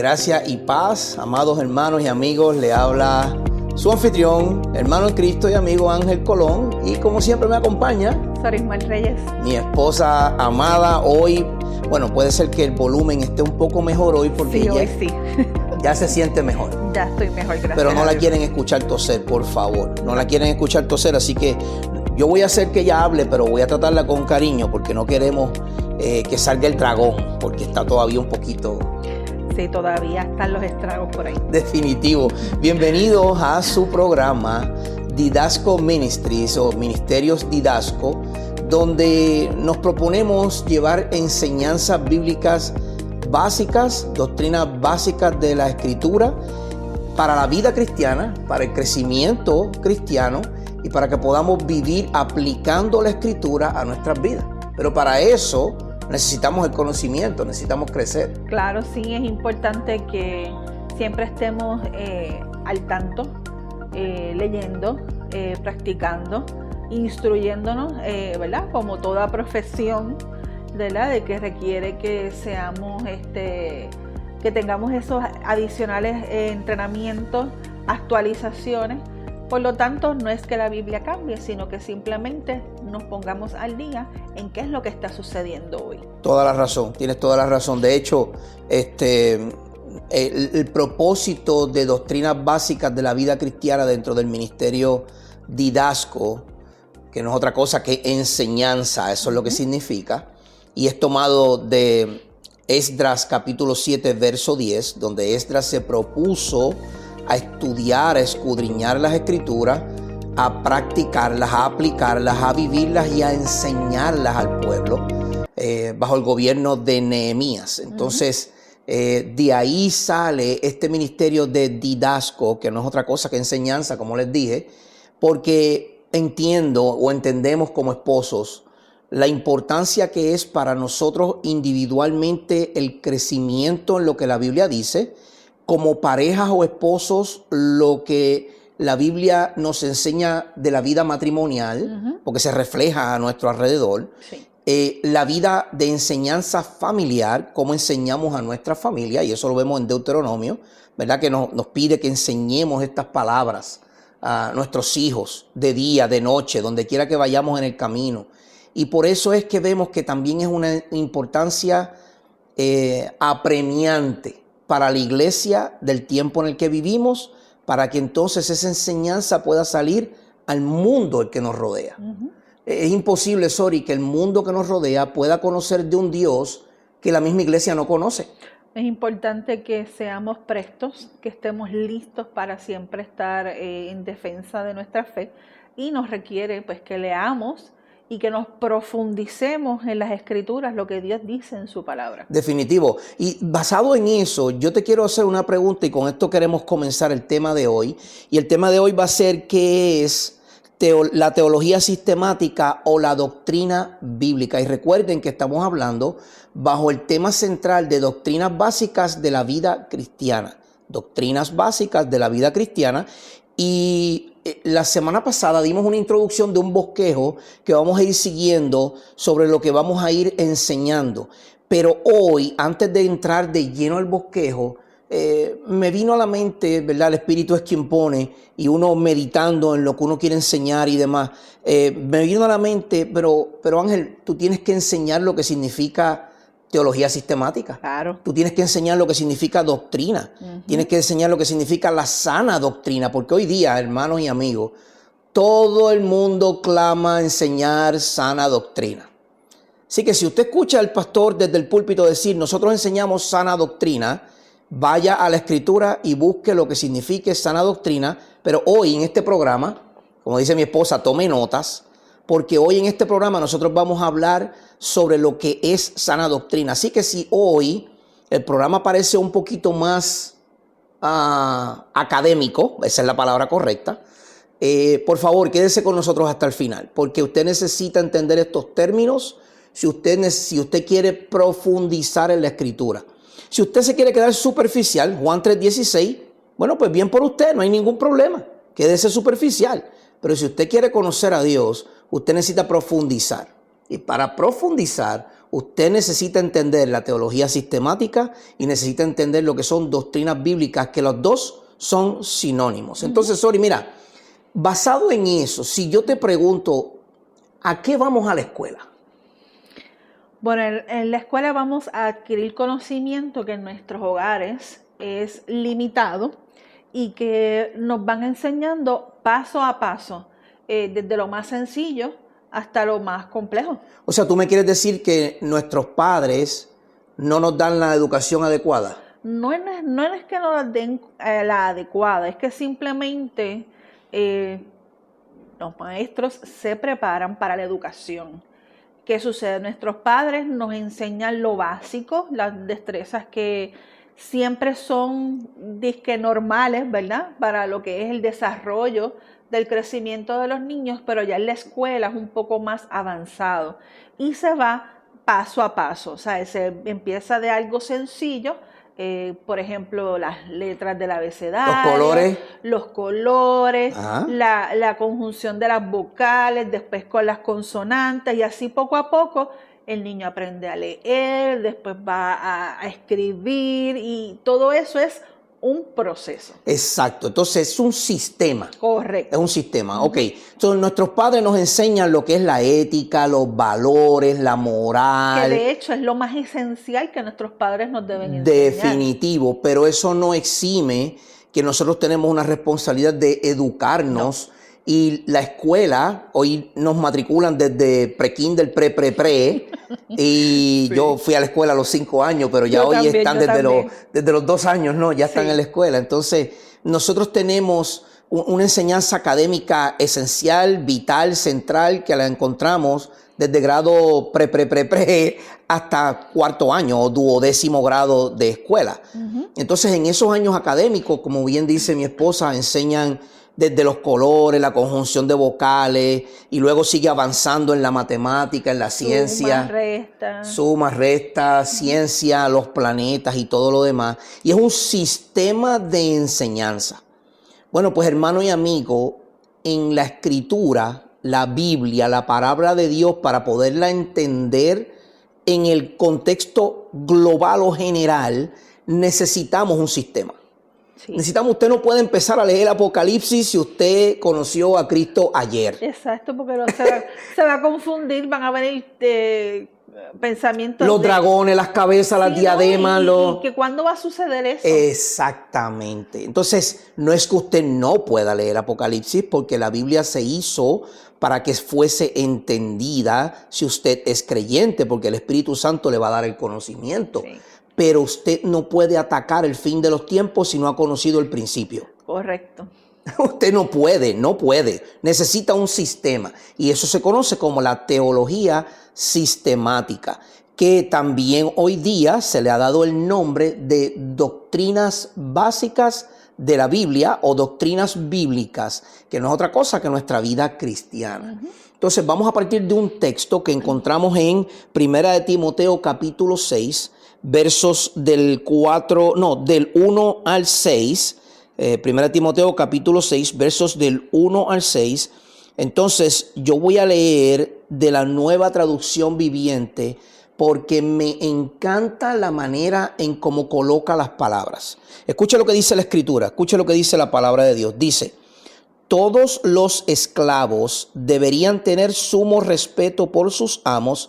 Gracia y paz, amados hermanos y amigos, le habla su anfitrión, hermano en Cristo y amigo Ángel Colón, y como siempre me acompaña Sorismar Reyes, mi esposa amada. Hoy, bueno, puede ser que el volumen esté un poco mejor hoy porque sí, hoy sí. Ya se siente mejor. Ya estoy mejor, gracias. Pero no la quieren escuchar toser, por favor. No la quieren escuchar toser, así que yo voy a hacer que ella hable, pero voy a tratarla con cariño porque no queremos que salga el dragón, porque está todavía un poquito... Sí, todavía están los estragos por ahí. Definitivo. Bienvenidos a su programa Didasco Ministries o Ministerios Didasco, donde nos proponemos llevar enseñanzas bíblicas básicas, doctrinas básicas de la Escritura para la vida cristiana, para el crecimiento cristiano y para que podamos vivir aplicando la Escritura a nuestras vidas. Pero para eso necesitamos el conocimiento, necesitamos crecer. Claro, sí, es importante que siempre estemos al tanto, leyendo, practicando, instruyéndonos, ¿verdad? Como toda profesión, ¿verdad? De que requiere que seamos, que tengamos esos adicionales entrenamientos, actualizaciones. Por lo tanto, no es que la Biblia cambie, sino que simplemente nos pongamos al día en qué es lo que está sucediendo hoy. Toda la razón, tienes toda la razón. De hecho, el propósito de doctrinas básicas de la vida cristiana dentro del ministerio Didasco, que no es otra cosa que enseñanza, eso es lo que significa, y es tomado de Esdras capítulo 7, verso 10, donde Esdras se propuso a estudiar, a escudriñar las Escrituras, a practicarlas, a aplicarlas, a vivirlas y a enseñarlas al pueblo bajo el gobierno de Nehemías. Entonces, de ahí sale este ministerio de Didasco, que no es otra cosa que enseñanza, como les dije, porque entiendo o entendemos como esposos la importancia que es para nosotros individualmente el crecimiento en lo que la Biblia dice, como parejas o esposos, lo que la Biblia nos enseña de la vida matrimonial, porque se refleja a nuestro alrededor. Sí. La vida de enseñanza familiar, cómo enseñamos a nuestra familia, y eso lo vemos en Deuteronomio, ¿verdad? Que nos pide que enseñemos estas palabras a nuestros hijos de día, de noche, donde quiera que vayamos en el camino. Y por eso es que vemos que también es una importancia apremiante para la iglesia del tiempo en el que vivimos, para que entonces esa enseñanza pueda salir al mundo el que nos rodea. Es imposible, Sori, que el mundo que nos rodea pueda conocer de un Dios que la misma iglesia no conoce. Es importante que seamos prestos, que estemos listos para siempre estar en defensa de nuestra fe, y nos requiere pues que leamos y que nos profundicemos en las Escrituras, lo que Dios dice en su palabra. Definitivo. Y basado en eso, yo te quiero hacer una pregunta, y con esto queremos comenzar el tema de hoy. Y el tema de hoy va a ser ¿qué es la teología sistemática o la doctrina bíblica? Y recuerden que estamos hablando bajo el tema central de doctrinas básicas de la vida cristiana. Doctrinas básicas de la vida cristiana. Y la semana pasada dimos una introducción de un bosquejo que vamos a ir siguiendo sobre lo que vamos a ir enseñando. Pero hoy, antes de entrar de lleno al bosquejo, me vino a la mente, ¿verdad? El Espíritu es quien pone, y uno meditando en lo que uno quiere enseñar y demás. Me vino a la mente, pero Ángel, tú tienes que enseñar lo que significa teología sistemática. Claro. Tú tienes que enseñar lo que significa doctrina. Tienes que enseñar lo que significa la sana doctrina, porque hoy día, hermanos y amigos, todo el mundo clama enseñar sana doctrina. Así que si usted escucha al pastor desde el púlpito decir, nosotros enseñamos sana doctrina, vaya a la Escritura y busque lo que signifique sana doctrina. Pero hoy en este programa, como dice mi esposa, tome notas, porque hoy en este programa nosotros vamos a hablar sobre lo que es sana doctrina. Así que si hoy el programa parece un poquito más académico, esa es la palabra correcta, por favor quédese con nosotros hasta el final, porque usted necesita entender estos términos si usted quiere profundizar en la Escritura. Si usted se quiere quedar superficial, Juan 3:16, bueno, pues bien por usted, no hay ningún problema, quédese superficial. Pero si usted quiere conocer a Dios, usted necesita profundizar. Y para profundizar, usted necesita entender la teología sistemática y necesita entender lo que son doctrinas bíblicas, que los dos son sinónimos. Entonces, Sori, mira, basado en eso, si yo te pregunto, ¿a qué vamos a la escuela? Bueno, en la escuela vamos a adquirir conocimiento que en nuestros hogares es limitado y que nos van enseñando paso a paso, desde lo más sencillo hasta lo más complejo. O sea, ¿tú me quieres decir que nuestros padres no nos dan la educación adecuada? No es que no nos den la adecuada, es que simplemente los maestros se preparan para la educación. ¿Qué sucede? Nuestros padres nos enseñan lo básico, las destrezas que siempre son disque normales, ¿verdad? Para lo que es el desarrollo del crecimiento de los niños, pero ya en la escuela es un poco más avanzado y se va paso a paso, o sea, se empieza de algo sencillo, por ejemplo, las letras del abecedario, los colores, la conjunción de las vocales, después con las consonantes, y así poco a poco el niño aprende a leer, después va a escribir, y todo eso es un proceso. Exacto, entonces es un sistema. Correcto. Es un sistema, ok. Entonces nuestros padres nos enseñan lo que es la ética, los valores, la moral. Que de hecho es lo más esencial que nuestros padres nos deben enseñar. Definitivo, pero eso no exime que nosotros tenemos una responsabilidad de educarnos. No. Y la escuela, hoy nos matriculan desde pre-kinder, pre. Y sí, yo fui a la escuela a los 5 años, pero ya hoy también, están desde los 2 años, ¿no? Ya están en la escuela. Entonces, nosotros tenemos una enseñanza académica esencial, vital, central, que la encontramos desde grado pre hasta 4º año o 12º grado de escuela. Entonces, en esos años académicos, como bien dice mi esposa, enseñan desde los colores, la conjunción de vocales, y luego sigue avanzando en la matemática, en la ciencia. Suma, resta, ciencia, los planetas y todo lo demás. Y es un sistema de enseñanza. Bueno, pues hermano y amigo, en la Escritura, la Biblia, la palabra de Dios, para poderla entender en el contexto global o general, necesitamos un sistema. Sí. Usted no puede empezar a leer Apocalipsis si usted conoció a Cristo ayer. Exacto, porque se va a confundir, van a venir pensamientos. Los dragones, las cabezas, las diademas. ¿Y que cuándo va a suceder eso? Exactamente. Entonces, no es que usted no pueda leer Apocalipsis, porque la Biblia se hizo para que fuese entendida si usted es creyente, porque el Espíritu Santo le va a dar el conocimiento. Sí. Pero usted no puede atacar el fin de los tiempos si no ha conocido el principio. Correcto. Usted no puede. Necesita un sistema. Y eso se conoce como la teología sistemática, que también hoy día se le ha dado el nombre de doctrinas básicas de la Biblia o doctrinas bíblicas, que no es otra cosa que nuestra vida cristiana. Entonces vamos a partir de un texto que encontramos en 1 de Timoteo capítulo 6, versos del 1 al 6, 1 Timoteo capítulo 6, versos del 1 al 6. Entonces yo voy a leer de la Nueva Traducción Viviente porque me encanta la manera en cómo coloca las palabras. Escucha lo que dice la Escritura, escucha lo que dice la palabra de Dios. Dice: todos los esclavos deberían tener sumo respeto por sus amos,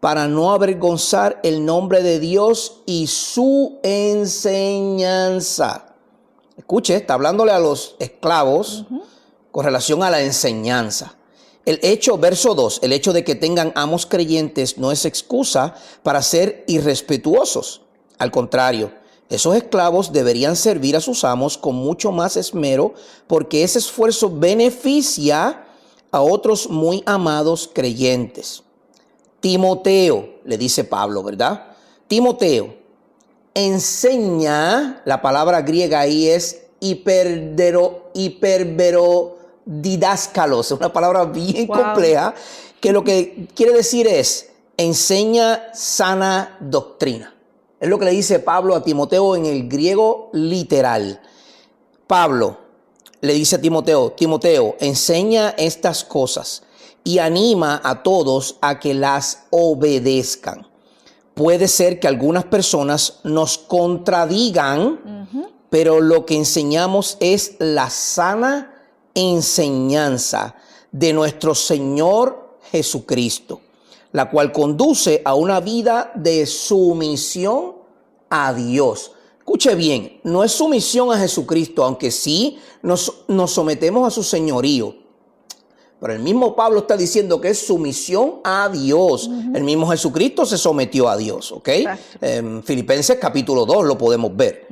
para no avergonzar el nombre de Dios y su enseñanza. Escuche, está hablándole a los esclavos con relación a la enseñanza. Verso 2, el hecho de que tengan amos creyentes no es excusa para ser irrespetuosos. Al contrario, esos esclavos deberían servir a sus amos con mucho más esmero, porque ese esfuerzo beneficia a otros muy amados creyentes. Timoteo, le dice Pablo, ¿verdad? Timoteo, enseña, la palabra griega ahí es hiperverodidáscalos, es una palabra bien compleja, que lo que quiere decir es, enseña sana doctrina. Es lo que le dice Pablo a Timoteo en el griego literal. Pablo le dice a Timoteo, enseña estas cosas. y anima a todos a que las obedezcan. Puede ser que algunas personas nos contradigan, pero lo que enseñamos es la sana enseñanza de nuestro Señor Jesucristo, la cual conduce a una vida de sumisión a Dios. Escuche bien, no es sumisión a Jesucristo, aunque sí nos sometemos a su señorío. Pero el mismo Pablo está diciendo que es sumisión a Dios. El mismo Jesucristo se sometió a Dios, ¿ok? En Filipenses capítulo 2 lo podemos ver.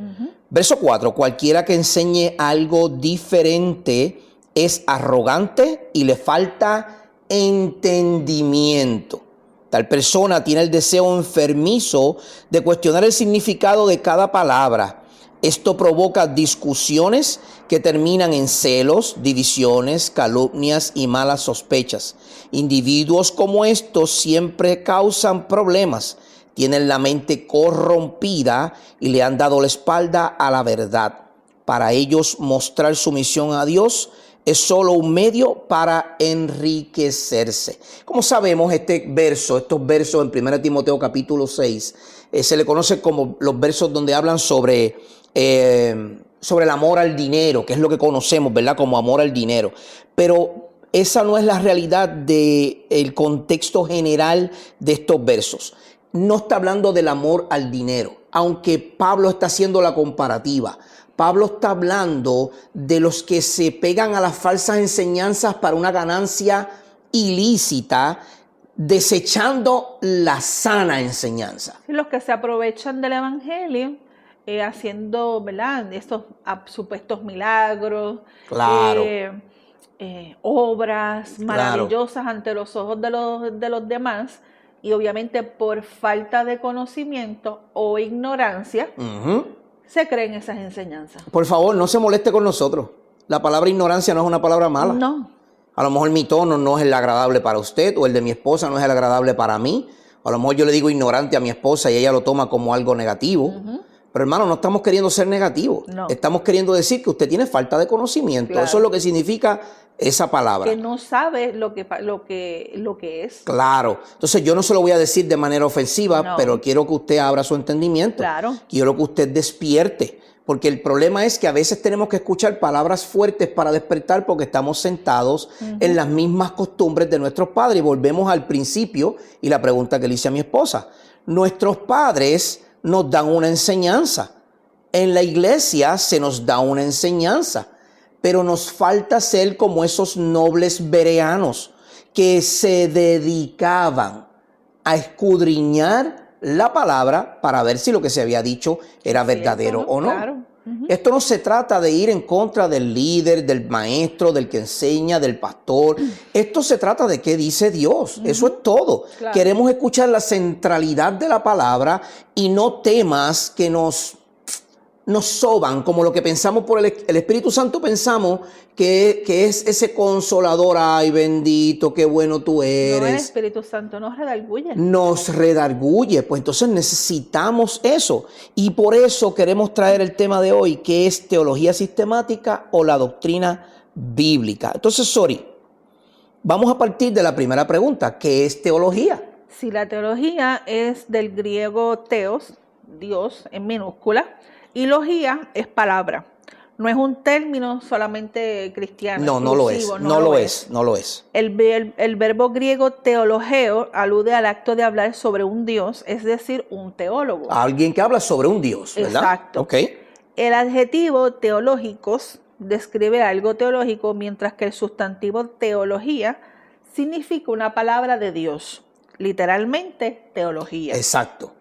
Verso 4, cualquiera que enseñe algo diferente es arrogante y le falta entendimiento. Tal persona tiene el deseo enfermizo de cuestionar el significado de cada palabra. Esto provoca discusiones que terminan en celos, divisiones, calumnias y malas sospechas. Individuos como estos siempre causan problemas, tienen la mente corrompida y le han dado la espalda a la verdad. Para ellos, mostrar sumisión a Dios es solo un medio para enriquecerse. Como sabemos, estos versos en 1 Timoteo capítulo 6, se le conoce como los versos donde hablan sobre el amor al dinero, que es lo que conocemos, ¿verdad? Como amor al dinero. Pero esa no es la realidad del contexto general de estos versos. No está hablando del amor al dinero, aunque Pablo está haciendo la comparativa. Pablo está hablando de los que se pegan a las falsas enseñanzas para una ganancia ilícita, desechando la sana enseñanza. Los que se aprovechan del evangelio, haciendo, ¿verdad?, estos supuestos milagros, Claro. Obras maravillosas ante los ojos de los demás, y obviamente por falta de conocimiento o ignorancia, se creen esas enseñanzas. Por favor, no se moleste con nosotros. La palabra ignorancia no es una palabra mala. No. A lo mejor mi tono no es el agradable para usted, o el de mi esposa no es el agradable para mí. A lo mejor yo le digo ignorante a mi esposa y ella lo toma como algo negativo. Pero hermano, no estamos queriendo ser negativos. No. Estamos queriendo decir que usted tiene falta de conocimiento. Claro. Eso es lo que significa esa palabra. Que no sabe lo que es. Claro. Entonces yo no se lo voy a decir de manera ofensiva, pero quiero que usted abra su entendimiento. Claro. Quiero que usted despierte. Porque el problema es que a veces tenemos que escuchar palabras fuertes para despertar porque estamos sentados en las mismas costumbres de nuestros padres. Y volvemos al principio y la pregunta que le hice a mi esposa. Nuestros padres nos dan una enseñanza. En la iglesia se nos da una enseñanza, pero nos falta ser como esos nobles bereanos que se dedicaban a escudriñar la palabra para ver si lo que se había dicho era verdadero o no. Claro. Esto no se trata de ir en contra del líder, del maestro, del que enseña, del pastor. Esto se trata de qué dice Dios. Eso es todo. Claro. Queremos escuchar la centralidad de la palabra y no temas que nos soban, como lo que pensamos por el Espíritu Santo, pensamos que es ese consolador. Ay, bendito, qué bueno tú eres. No, el Espíritu Santo nos redarguye. Nos redarguye, pues entonces necesitamos eso. Y por eso queremos traer el tema de hoy, que es teología sistemática o la doctrina bíblica. Entonces, vamos a partir de la primera pregunta, ¿qué es teología? Si la teología es del griego teos, Dios en minúscula, y logía es palabra. No es un término solamente cristiano. No lo es. No lo es. El verbo griego teologeo alude al acto de hablar sobre un Dios, es decir, un teólogo. Alguien que habla sobre un Dios, ¿verdad? Exacto. Okay. El adjetivo teológicos describe algo teológico, mientras que el sustantivo teología significa una palabra de Dios. Literalmente, teología. Exacto.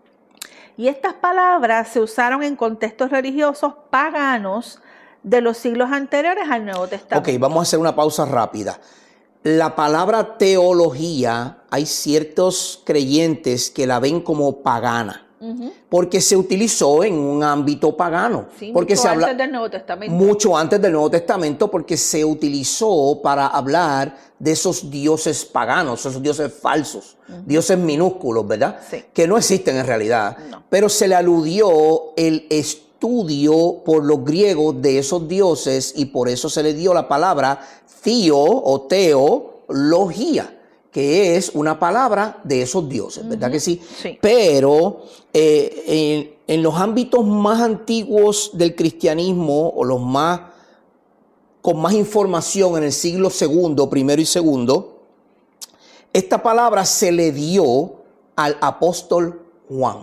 Y estas palabras se usaron en contextos religiosos paganos de los siglos anteriores al Nuevo Testamento. Ok, vamos a hacer una pausa rápida. La palabra teología, hay ciertos creyentes que la ven como pagana, porque se utilizó en un ámbito pagano. Sí, porque mucho antes del Nuevo Testamento. Mucho antes del Nuevo Testamento, porque se utilizó para hablar de esos dioses paganos, esos dioses falsos, dioses minúsculos, ¿verdad? Sí. Que no existen en realidad. No. Pero se le aludió el estudio por los griegos de esos dioses y por eso se le dio la palabra theo o teología. que es una palabra de esos dioses, ¿verdad que sí? Sí. Pero en los ámbitos más antiguos del cristianismo, o los más con más información en el siglo segundo, primero y segundo, esta palabra se le dio al apóstol Juan.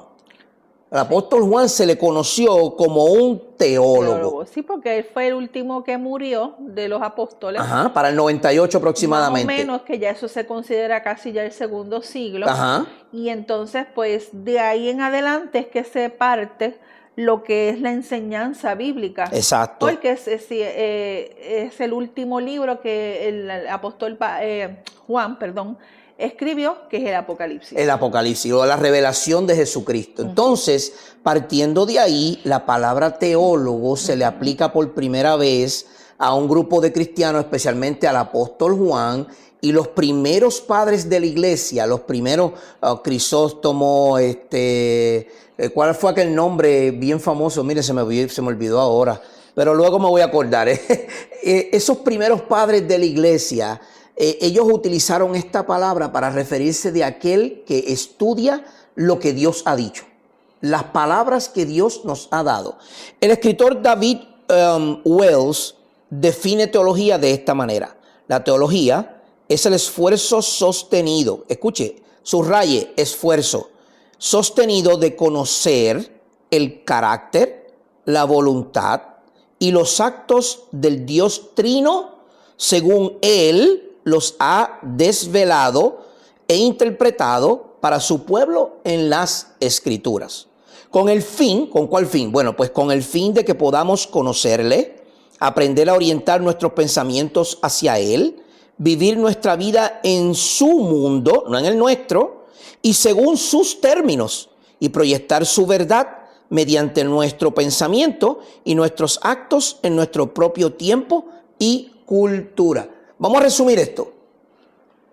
Al apóstol Juan se le conoció como un teólogo. Sí, porque él fue el último que murió de los apóstoles. Ajá, para el 98 aproximadamente. Más o menos, que ya eso se considera casi ya el segundo siglo. Ajá. Y entonces, pues, de ahí en adelante es que se parte lo que es la enseñanza bíblica. Exacto. Porque es el último libro que el apóstol Juan, escribió, que es el Apocalipsis. El Apocalipsis, o la revelación de Jesucristo. Entonces, partiendo de ahí, la palabra teólogo se le aplica por primera vez a un grupo de cristianos, especialmente al apóstol Juan, y los primeros padres de la iglesia, los primeros Crisóstomo, ¿cuál fue aquel nombre bien famoso? Mire, se me olvidó ahora, pero luego me voy a acordar. Esos primeros padres de la iglesia, ellos utilizaron esta palabra para referirse de aquel que estudia lo que Dios ha dicho, las palabras que Dios nos ha dado. El escritor David Wells define teología de esta manera. La teología es el esfuerzo sostenido, escuche, subraye, esfuerzo sostenido de conocer el carácter, la voluntad y los actos del Dios Trino según Él los ha desvelado e interpretado para su pueblo en las Escrituras. ¿Con el fin? ¿Con cuál fin? Bueno, pues con el fin de que podamos conocerle, aprender a orientar nuestros pensamientos hacia Él, vivir nuestra vida en su mundo, no en el nuestro, y según sus términos, y proyectar su verdad mediante nuestro pensamiento y nuestros actos en nuestro propio tiempo y cultura. Vamos a resumir esto.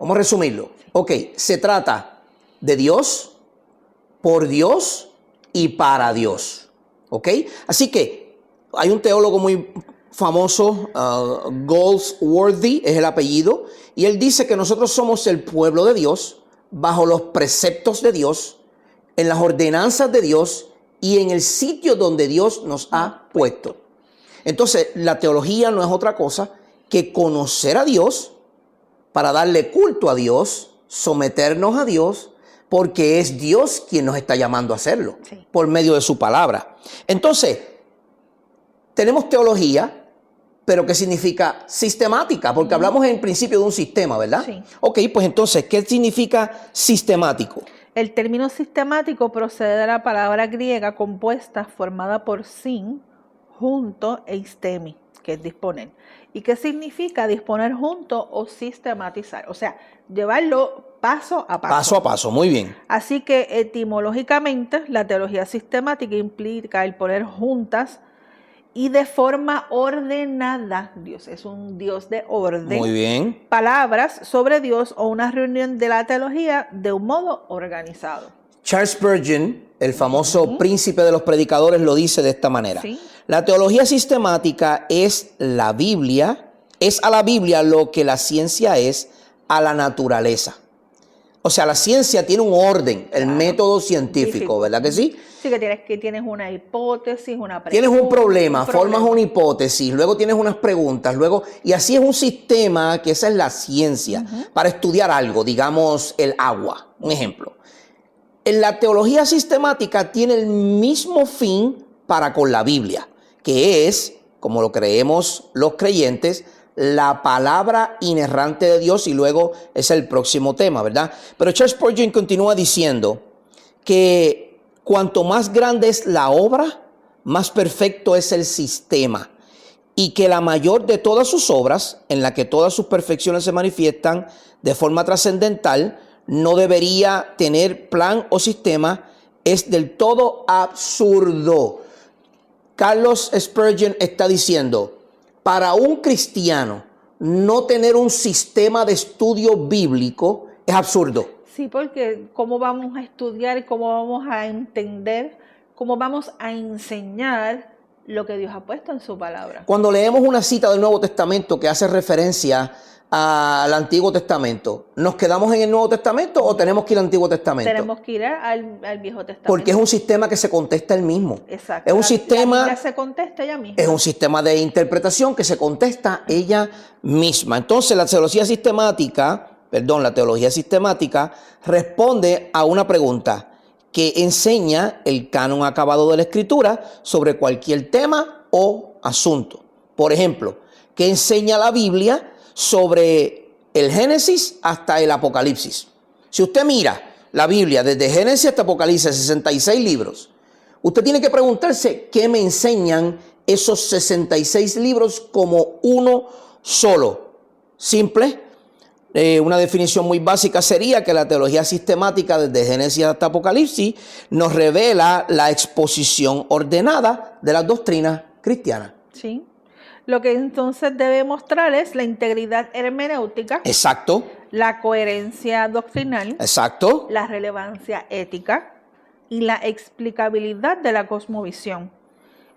Vamos a resumirlo. Ok, se trata de Dios, por Dios y para Dios. Ok, así que hay un teólogo muy famoso, Goldsworthy es el apellido, y él dice que nosotros somos el pueblo de Dios, bajo los preceptos de Dios, en las ordenanzas de Dios y en el sitio donde Dios nos ha puesto. Entonces, la teología no es otra cosa que conocer a Dios para darle culto a Dios, someternos a Dios, porque es Dios quien nos está llamando a hacerlo, sí, por medio de su palabra. Entonces, tenemos teología, pero ¿qué significa sistemática? Porque hablamos en principio de un sistema, ¿verdad? Sí. Ok, pues entonces, ¿qué significa sistemático? El término sistemático procede de la palabra griega compuesta formada por sin, junto e istemi, que es disponer. ¿Y qué significa disponer junto o sistematizar? O sea, llevarlo paso a paso. Paso a paso, muy bien. Así que etimológicamente la teología sistemática implica el poner juntas y de forma ordenada. Dios es un Dios de orden. Muy bien. Palabras sobre Dios o una reunión de la teología de un modo organizado. Charles Spurgeon, el famoso príncipe de los predicadores, lo dice de esta manera. ¿Sí? La teología sistemática es la Biblia, es a la Biblia lo que la ciencia es a la naturaleza. O sea, la ciencia tiene un orden, el método científico, ¿verdad que sí? Sí, que tienes una hipótesis, una pregunta. Tienes un problema, formas una hipótesis, luego tienes unas preguntas, luego, y así es un sistema, que esa es la ciencia, para estudiar algo, digamos el agua, un ejemplo. En la teología sistemática tiene el mismo fin para con la Biblia, que es, como lo creemos los creyentes, la palabra inerrante de Dios, y luego es el próximo tema, ¿verdad? Pero Charles Spurgeon continúa diciendo que cuanto más grande es la obra, más perfecto es el sistema, y que la mayor de todas sus obras, en la que todas sus perfecciones se manifiestan de forma trascendental, no debería tener plan o sistema, es del todo absurdo. Carlos Spurgeon está diciendo, para un cristiano no tener un sistema de estudio bíblico es absurdo. Sí, porque ¿cómo vamos a estudiar, cómo vamos a entender, cómo vamos a enseñar lo que Dios ha puesto en su palabra? Cuando leemos una cita del Nuevo Testamento que hace referencia al Antiguo Testamento, ¿nos quedamos en el Nuevo Testamento o tenemos que ir al Antiguo Testamento? Tenemos que ir al Viejo Testamento. Porque es un sistema que se contesta él mismo. Exacto. Es un sistema, la Biblia se contesta ella misma. es un sistema de interpretación que se contesta ella misma. Entonces la teología sistemática responde a una pregunta que enseña el canon acabado de la Escritura sobre cualquier tema o asunto. Por ejemplo, ¿qué enseña la Biblia sobre el Génesis hasta el Apocalipsis? Si usted mira la Biblia desde Génesis hasta Apocalipsis, 66 libros, usted tiene que preguntarse qué me enseñan esos 66 libros como uno solo. Simple. Una definición muy básica sería que la teología sistemática desde Génesis hasta Apocalipsis nos revela la exposición ordenada de las doctrinas cristianas. Sí. Lo que entonces debe mostrar es la integridad hermenéutica. Exacto. La coherencia doctrinal. Exacto. La relevancia ética y la explicabilidad de la cosmovisión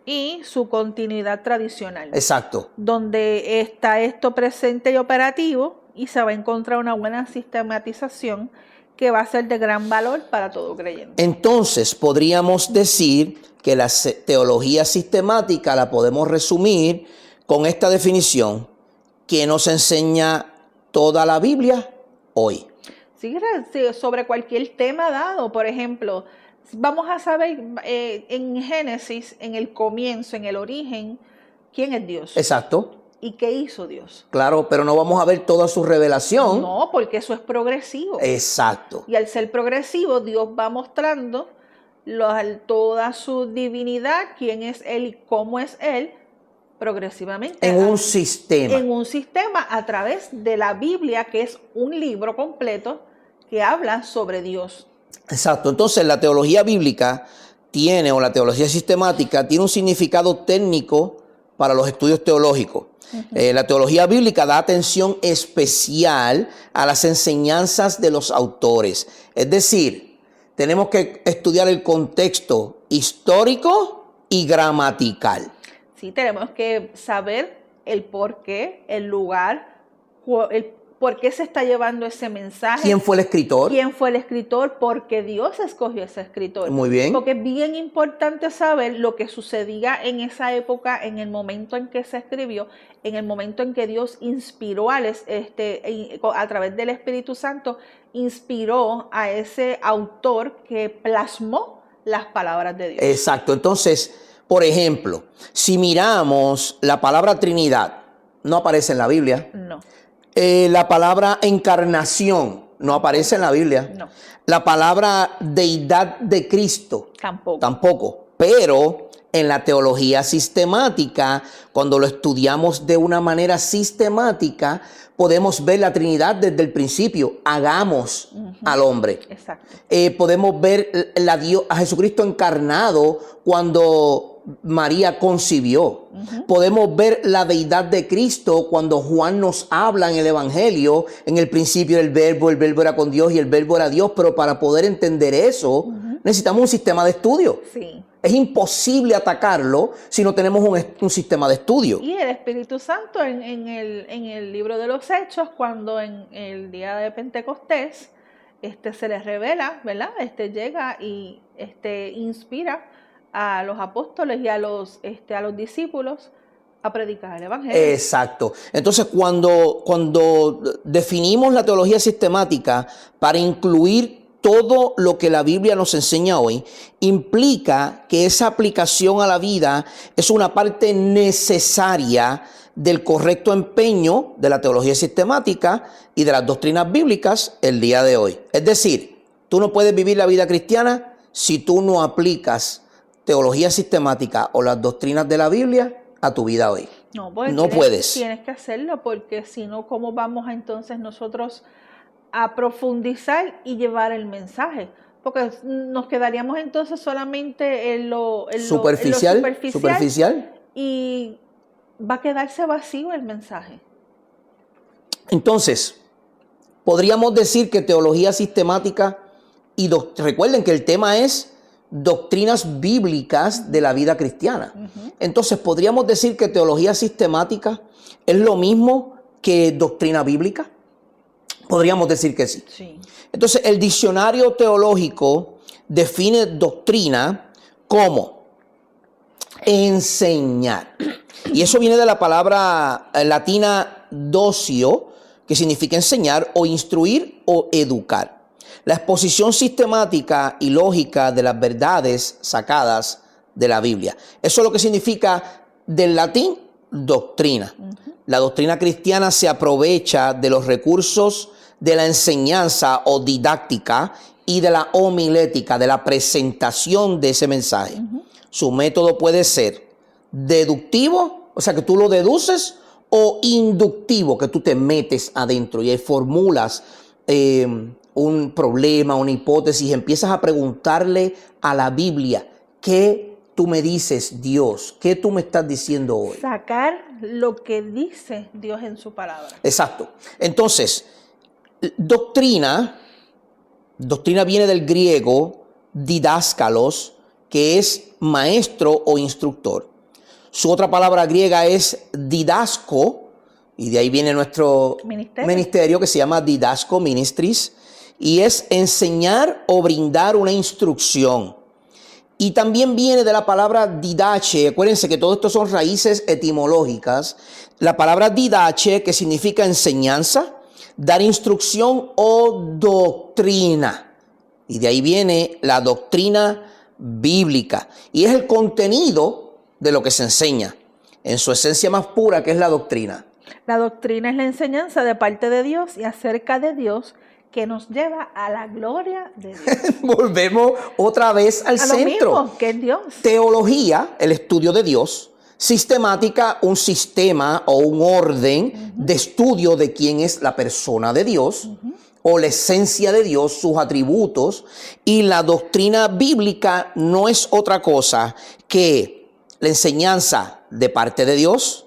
y su continuidad tradicional. Exacto. Donde está esto presente y operativo y se va a encontrar una buena sistematización que va a ser de gran valor para todo creyente. Entonces podríamos decir que la teología sistemática la podemos resumir con esta definición que nos enseña toda la Biblia hoy. Sí, sobre cualquier tema dado. Por ejemplo, vamos a saber en Génesis, en el comienzo, en el origen, quién es Dios. Exacto. ¿Y qué hizo Dios? Claro, pero no vamos a ver toda su revelación. No, porque eso es progresivo. Exacto. Y al ser progresivo, Dios va mostrando toda su divinidad, quién es Él y cómo es Él, progresivamente. En un sistema. En un sistema a través de la Biblia, que es un libro completo que habla sobre Dios. Exacto. Entonces la teología bíblica o la teología sistemática tiene un significado técnico para los estudios teológicos. La teología bíblica da atención especial a las enseñanzas de los autores. Es decir, tenemos que estudiar el contexto histórico y gramatical. Sí, tenemos que saber el porqué, el lugar, por qué se está llevando ese mensaje. ¿Quién fue el escritor? ¿Quién fue el escritor? ¿Por qué Dios escogió ese escritor? Muy bien. Porque es bien importante saber lo que sucedía en esa época, en el momento en que se escribió, en el momento en que Dios inspiró a través del Espíritu Santo, inspiró a ese autor que plasmó las palabras de Dios. Exacto. Entonces, por ejemplo, si miramos la palabra Trinidad, no aparece en la Biblia. No. La palabra encarnación no aparece en la Biblia. No. La palabra deidad de Cristo tampoco. Pero en la teología sistemática, cuando lo estudiamos de una manera sistemática, podemos ver la Trinidad desde el principio. Hagamos al hombre. Exacto. Podemos ver a Jesucristo encarnado cuando María concibió. Podemos ver la deidad de Cristo cuando Juan nos habla en el Evangelio, en el principio el verbo era con Dios y el verbo era Dios, pero para poder entender eso necesitamos un sistema de estudio. Sí. Es imposible atacarlo si no tenemos un sistema de estudio. Y el Espíritu Santo en el libro de los Hechos, cuando en el día de Pentecostés se les revela, ¿verdad? Llega y inspira a los apóstoles y a los discípulos a predicar el Evangelio. Exacto. Entonces, cuando definimos la teología sistemática para incluir todo lo que la Biblia nos enseña hoy, implica que esa aplicación a la vida es una parte necesaria del correcto empeño de la teología sistemática y de las doctrinas bíblicas el día de hoy. Es decir, tú no puedes vivir la vida cristiana si tú no aplicas teología sistemática o las doctrinas de la Biblia a tu vida hoy. No, pues no puedes. Tienes que hacerlo, porque si no, ¿cómo vamos entonces nosotros a profundizar y llevar el mensaje? Porque nos quedaríamos entonces solamente en lo superficial y va a quedarse vacío el mensaje. Entonces, podríamos decir que teología sistemática recuerden que el tema es doctrinas bíblicas de la vida cristiana. Entonces, podríamos decir que teología sistemática es lo mismo que doctrina bíblica? Podríamos decir que sí. Sí. Entonces, el diccionario teológico define doctrina como enseñar. Y eso viene de la palabra latina docio, que significa enseñar o instruir o educar. La exposición sistemática y lógica de las verdades sacadas de la Biblia. Eso es lo que significa del latín doctrina. La doctrina cristiana se aprovecha de los recursos de la enseñanza o didáctica y de la homilética, de la presentación de ese mensaje. Su método puede ser deductivo, o sea que tú lo deduces, o inductivo, que tú te metes adentro y formulas un problema, una hipótesis, empiezas a preguntarle a la Biblia, ¿qué tú me dices, Dios? ¿Qué tú me estás diciendo hoy? Sacar lo que dice Dios en su palabra. Exacto. Entonces, doctrina viene del griego didáscalos, que es maestro o instructor. Su otra palabra griega es didasco, y de ahí viene nuestro ministerio que se llama Didasco Ministries, y es enseñar o brindar una instrucción. Y también viene de la palabra didache. Acuérdense que todo esto son raíces etimológicas. La palabra didache, que significa enseñanza, dar instrucción o doctrina. Y de ahí viene la doctrina bíblica. Y es el contenido de lo que se enseña, en su esencia más pura, que es la doctrina. La doctrina es la enseñanza de parte de Dios y acerca de Dios que nos lleva a la gloria de Dios. Volvemos otra vez al centro. Lo mismo, que es Dios. Teología, el estudio de Dios. Sistemática, un sistema o un orden de estudio de quién es la persona de Dios o la esencia de Dios, sus atributos. Y la doctrina bíblica no es otra cosa que la enseñanza de parte de Dios,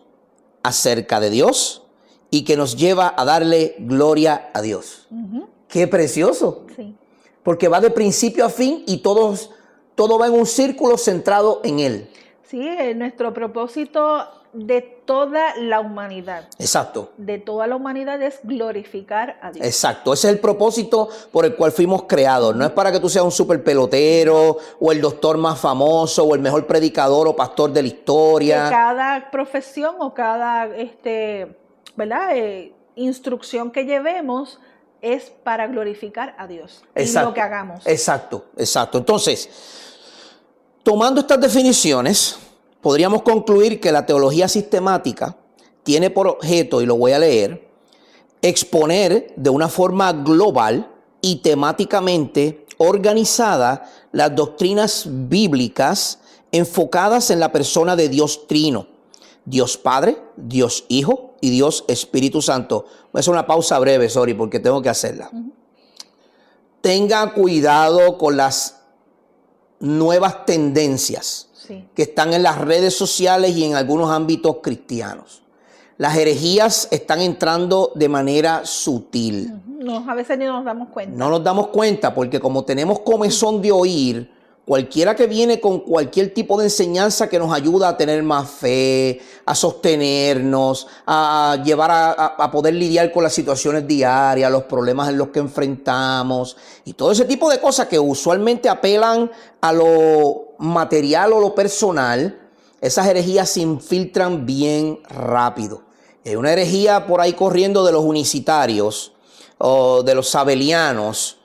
acerca de Dios, y que nos lleva a darle gloria a Dios. ¡Qué precioso! Sí. Porque va de principio a fin y todo va en un círculo centrado en Él. Sí, nuestro propósito de toda la humanidad. Exacto. De toda la humanidad es glorificar a Dios. Exacto. Ese es el propósito por el cual fuimos creados. No es para que tú seas un super pelotero o el doctor más famoso o el mejor predicador o pastor de la historia. Que cada profesión o cada instrucción que llevemos es para glorificar a Dios. Exacto. Y lo que hagamos. Exacto. Entonces, tomando estas definiciones, podríamos concluir que la teología sistemática tiene por objeto, y lo voy a leer, exponer de una forma global y temáticamente organizada las doctrinas bíblicas enfocadas en la persona de Dios Trino, Dios Padre, Dios Hijo y Dios Espíritu Santo. Voy a hacer una pausa breve, sorry, porque tengo que hacerla. Tenga cuidado con las nuevas tendencias que están en las redes sociales y en algunos ámbitos cristianos. Las herejías están entrando de manera sutil. A veces ni nos damos cuenta. No nos damos cuenta porque como tenemos comezón de oír, cualquiera que viene con cualquier tipo de enseñanza que nos ayuda a tener más fe, a sostenernos, a llevar a poder lidiar con las situaciones diarias, los problemas en los que enfrentamos y todo ese tipo de cosas que usualmente apelan a lo material o lo personal, esas herejías se infiltran bien rápido. Hay una herejía por ahí corriendo de los unicitarios o de los sabelianos.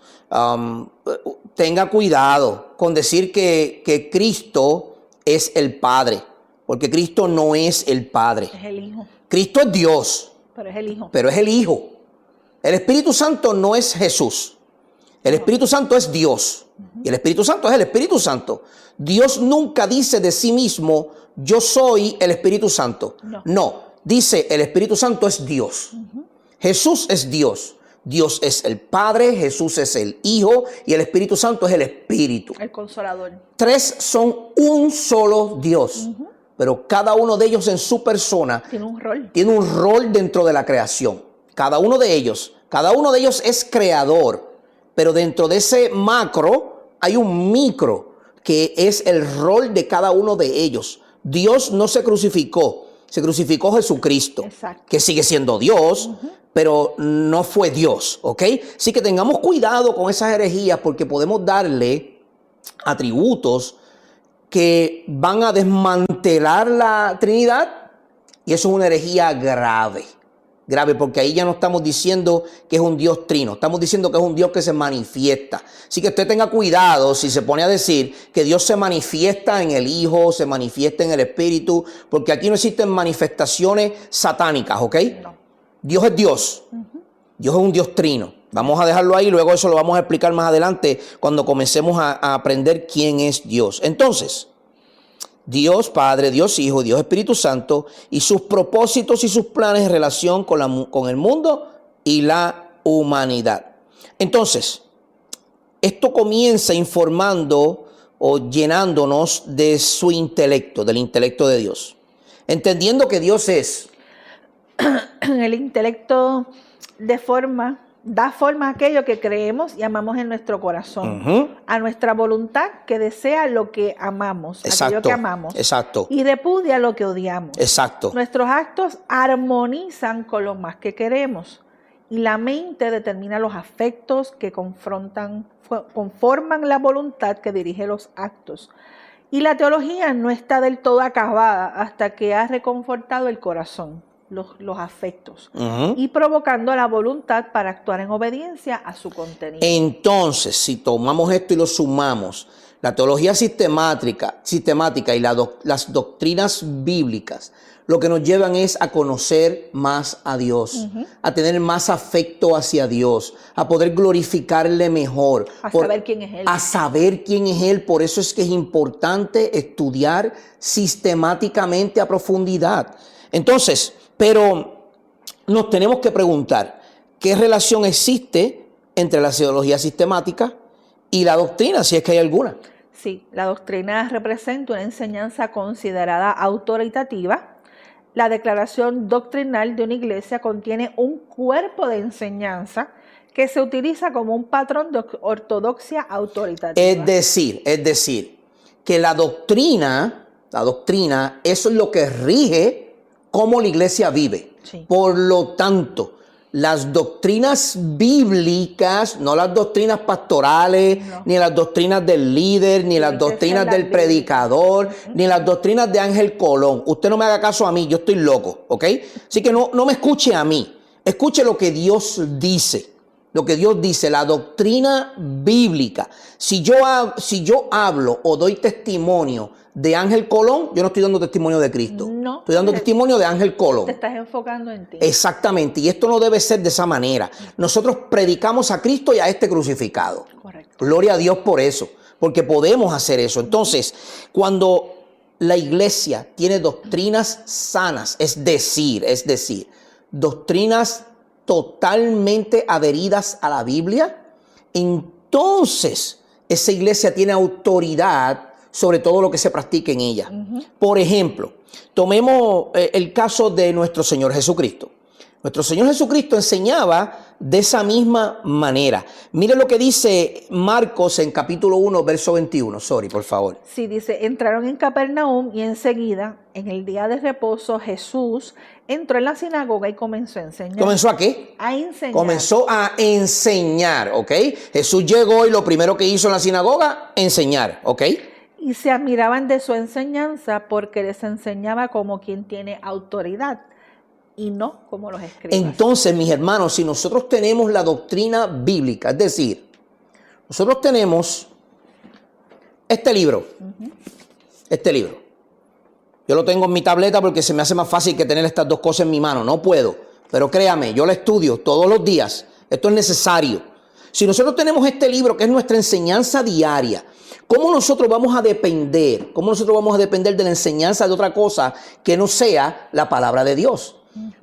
Tenga cuidado con decir que Cristo es el Padre, porque Cristo no es el Padre. Es el Hijo. Cristo es Dios. Pero es el Hijo. Pero es el Hijo. El Espíritu Santo no es Jesús. El Espíritu Santo es Dios. Y el Espíritu Santo es el Espíritu Santo. Dios nunca dice de sí mismo, yo soy el Espíritu Santo. No, dice el Espíritu Santo es Dios. Jesús es Dios. Dios es el Padre, Jesús es el Hijo y el Espíritu Santo es el Espíritu. El Consolador. Tres son un solo Dios, pero cada uno de ellos en su persona tiene un rol. Tiene un rol dentro de la creación. Cada uno de ellos es creador, pero dentro de ese macro hay un micro que es el rol de cada uno de ellos. Dios no se crucificó Se crucificó Jesucristo, Exacto. que sigue siendo Dios, pero no fue Dios, ¿ok? Así que tengamos cuidado con esas herejías porque podemos darle atributos que van a desmantelar la Trinidad y eso es una herejía grave. Grave, porque ahí ya no estamos diciendo que es un Dios trino, estamos diciendo que es un Dios que se manifiesta. Así que usted tenga cuidado si se pone a decir que Dios se manifiesta en el Hijo, se manifiesta en el Espíritu, porque aquí no existen manifestaciones satánicas, ¿ok? No. Dios es Dios. Dios es un Dios trino. Vamos a dejarlo ahí, luego eso lo vamos a explicar más adelante cuando comencemos a aprender quién es Dios. Entonces, Dios Padre, Dios Hijo, Dios Espíritu Santo y sus propósitos y sus planes en relación con el mundo y la humanidad. Entonces, esto comienza informando o llenándonos de su intelecto, del intelecto de Dios. Entendiendo que Dios es El intelecto da forma a aquello que creemos y amamos en nuestro corazón, a nuestra voluntad que desea lo que amamos, aquello que amamos, exacto, y repudia lo que odiamos. Exacto. Nuestros actos armonizan con lo más que queremos y la mente determina los afectos que conforman la voluntad que dirige los actos. Y la teología no está del todo acabada hasta que ha reconfortado el corazón, los afectos, y provocando la voluntad para actuar en obediencia a su contenido. Entonces, si tomamos esto y lo sumamos, la teología sistemática y las doctrinas bíblicas, lo que nos llevan es a conocer más a Dios, a tener más afecto hacia Dios, a poder glorificarle mejor. Saber quién es Él. A saber quién es Él. Por eso es que es importante estudiar sistemáticamente a profundidad. Entonces, pero nos tenemos que preguntar, ¿qué relación existe entre la teología sistemática y la doctrina, si es que hay alguna? Sí, la doctrina representa una enseñanza considerada autoritativa. La declaración doctrinal de una iglesia contiene un cuerpo de enseñanza que se utiliza como un patrón de ortodoxia autoritativa. Es decir, que la doctrina, eso es lo que rige cómo la iglesia vive. Sí. Por lo tanto, las doctrinas bíblicas, no las doctrinas pastorales, ni las doctrinas del líder, ni las doctrinas del predicador, ni las doctrinas de Ángel Colón. Usted no me haga caso a mí, yo estoy loco, ¿ok? Así que no me escuche a mí, escuche lo que Dios dice. Lo que Dios dice, la doctrina bíblica. Si yo hablo o doy testimonio de Ángel Colón, yo no estoy dando testimonio de Cristo. No. Estoy dando testimonio de Ángel Colón. Te estás enfocando en ti. Exactamente. Y esto no debe ser de esa manera. Nosotros predicamos a Cristo y a este crucificado. Correcto. Gloria a Dios por eso. Porque podemos hacer eso. Entonces, cuando la iglesia tiene doctrinas sanas, es decir, doctrinas totalmente adheridas a la Biblia, entonces esa iglesia tiene autoridad sobre todo lo que se practica en ella. Por ejemplo, tomemos el caso de nuestro Señor Jesucristo. Nuestro Señor Jesucristo enseñaba de esa misma manera. Mire lo que dice Marcos en capítulo 1, verso 21. Por favor. Sí, dice, entraron en Capernaum y enseguida, en el día de reposo, Jesús entró en la sinagoga y comenzó a enseñar. ¿Comenzó a qué? A enseñar. Comenzó a enseñar, ¿ok? Jesús llegó y lo primero que hizo en la sinagoga, enseñar, ¿ok? Y se admiraban de su enseñanza porque les enseñaba como quien tiene autoridad y no como los escribas. Entonces, mis hermanos, si nosotros tenemos la doctrina bíblica, es decir, nosotros tenemos este libro, Yo lo tengo en mi tableta porque se me hace más fácil que tener estas dos cosas en mi mano. No puedo, pero créame, yo lo estudio todos los días. Esto es necesario. Si nosotros tenemos este libro que es nuestra enseñanza diaria, ¿cómo nosotros vamos a depender? ¿Cómo nosotros vamos a depender de la enseñanza de otra cosa que no sea la palabra de Dios?